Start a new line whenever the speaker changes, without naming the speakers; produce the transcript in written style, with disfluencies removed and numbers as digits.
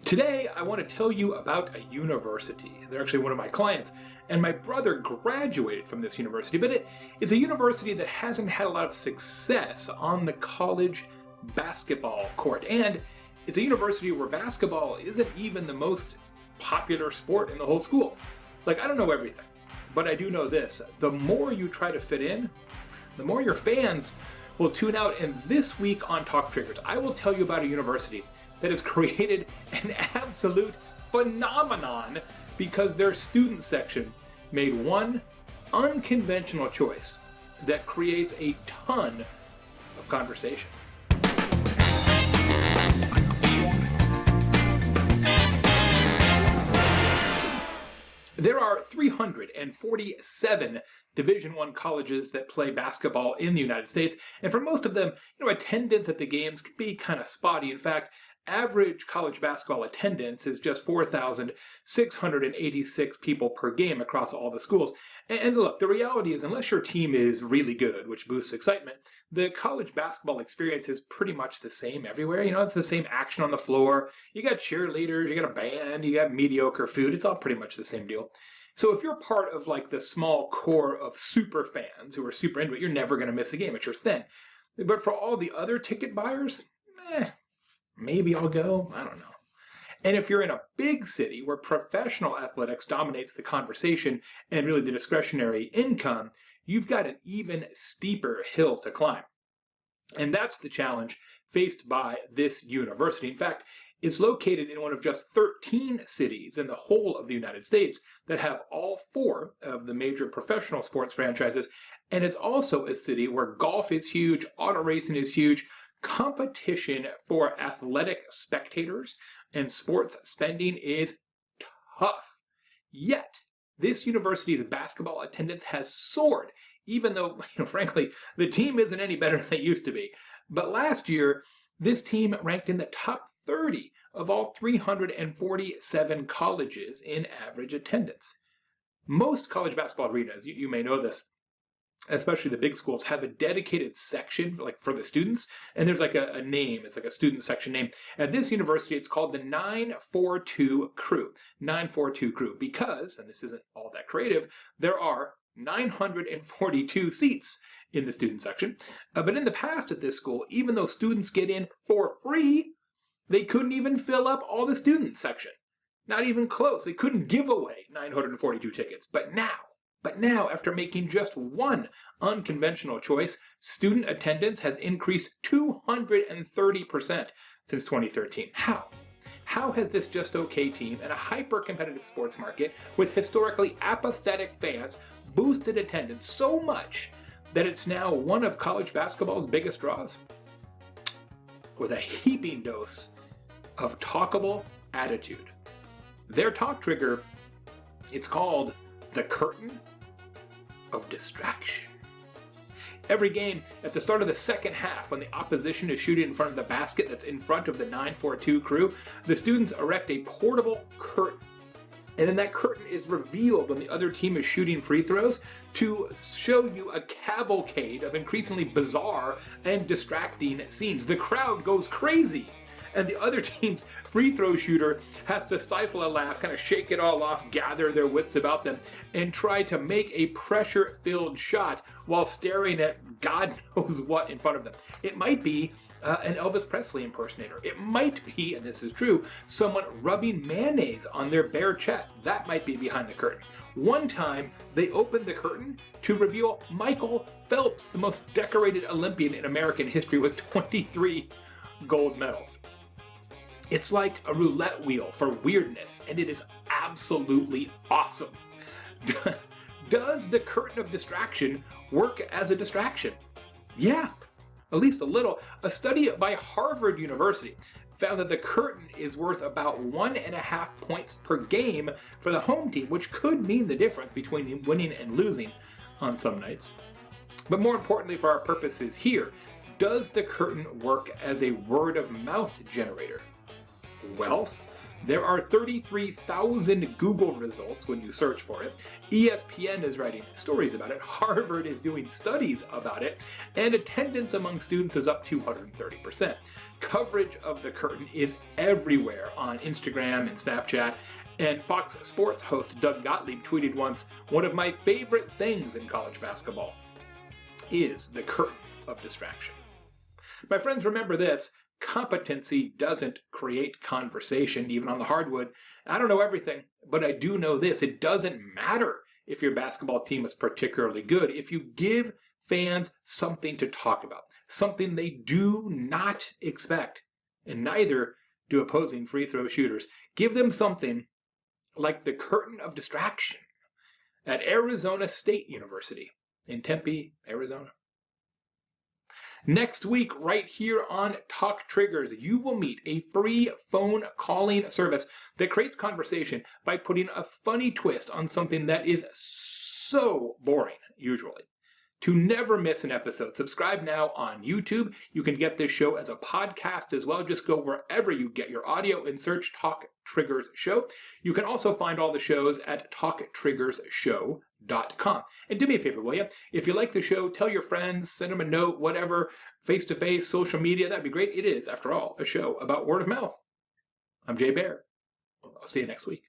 Today, I want to tell you about a university. They're actually one of my clients, and my brother graduated from this university, but it is a university that hasn't had a lot of success on the college basketball court. And it's a university where basketball isn't even the most popular sport in the whole school. Like, I don't know everything, but I do know this. The more you try to fit in, the more your fans will tune out. And this week on Talk Triggers, I will tell you about a university that has created an absolute phenomenon because their student section made one unconventional choice that creates a ton of conversation. There are 347 Division I colleges that play basketball in the United States, and for most of them, attendance at the games can be kind of spotty. In fact, average college basketball attendance is just 4,686 people per game across all the schools. And look, the reality is, unless your team is really good, which boosts excitement, the college basketball experience is pretty much the same everywhere. It's the same action on the floor. You got cheerleaders, you got a band, you got mediocre food. It's all pretty much the same deal. So if you're part of like the small core of super fans who are super into it, you're never going to miss a game. It's your thing. But for all the other ticket buyers, maybe I'll go. I don't know. And if you're in a big city where professional athletics dominates the conversation and really the discretionary income, you've got an even steeper hill to climb. And that's the challenge faced by this university. In fact, it's located in one of just 13 cities in the whole of the United States that have all four of the major professional sports franchises. And it's also a city where golf is huge, auto racing is huge, competition for athletic spectators and sports spending is tough. Yet, this university's basketball attendance has soared, even though, frankly, the team isn't any better than they used to be. But last year, this team ranked in the top 30 of all 347 colleges in average attendance. Most college basketball arenas, you may know this, especially the big schools, have a dedicated section like for the students, and there's like a name. It's like a student section name. At this university, it's called the 942 Crew. 942 Crew, because, and this isn't all that creative, there are 942 seats in the student section. But in the past at this school, even though students get in for free, they couldn't even fill up all the student section. Not even close. They couldn't give away 942 tickets. But now, after making just one unconventional choice, student attendance has increased 230% since 2013. How? How has this just okay team in a hyper-competitive sports market with historically apathetic fans boosted attendance so much that it's now one of college basketball's biggest draws? With a heaping dose of talkable attitude. Their talk trigger, it's called the curtain of distraction. Every game, at the start of the second half, when the opposition is shooting in front of the basket that's in front of the 942 Crew, the students erect a portable curtain. And then that curtain is revealed when the other team is shooting free throws to show you a cavalcade of increasingly bizarre and distracting scenes. The crowd goes crazy, and the other team's free throw shooter has to stifle a laugh, kind of shake it all off, gather their wits about them, and try to make a pressure-filled shot while staring at God knows what in front of them. It might be an Elvis Presley impersonator. It might be, and this is true, someone rubbing mayonnaise on their bare chest. That might be behind the curtain. One time, they opened the curtain to reveal Michael Phelps, the most decorated Olympian in American history with 23 gold medals. It's like a roulette wheel for weirdness, and it is absolutely awesome. Does the curtain of distraction work as a distraction? Yeah, at least a little. A study by Harvard University found that the curtain is worth about 1.5 points per game for the home team, which could mean the difference between winning and losing on some nights. But more importantly for our purposes here, does the curtain work as a word-of-mouth generator? Well, there are 33,000 Google results when you search for it. ESPN is writing stories about it. Harvard is doing studies about it. And attendance among students is up 230%. Coverage of the curtain is everywhere on Instagram and Snapchat. And Fox Sports host Doug Gottlieb tweeted once, "One of my favorite things in college basketball is the curtain of distraction." My friends, remember this: competency doesn't create conversation, even on the hardwood. I don't know everything, but I do know this: it doesn't matter if your basketball team is particularly good. If you give fans something to talk about, something they do not expect, and neither do opposing free throw shooters, give them something like the curtain of distraction at Arizona State University in Tempe, Arizona. Next week, right here on Talk Triggers, you will meet a free phone calling service that creates conversation by putting a funny twist on something that is so boring, usually. To never miss an episode, subscribe now on YouTube. You can get this show as a podcast as well. Just go wherever you get your audio and search Talk Triggers Show. You can also find all the shows at talktriggersshow.com. And do me a favor, will you? If you like the show, tell your friends, send them a note, whatever, face-to-face, social media. That'd be great. It is, after all, a show about word of mouth. I'm Jay Baer. I'll see you next week.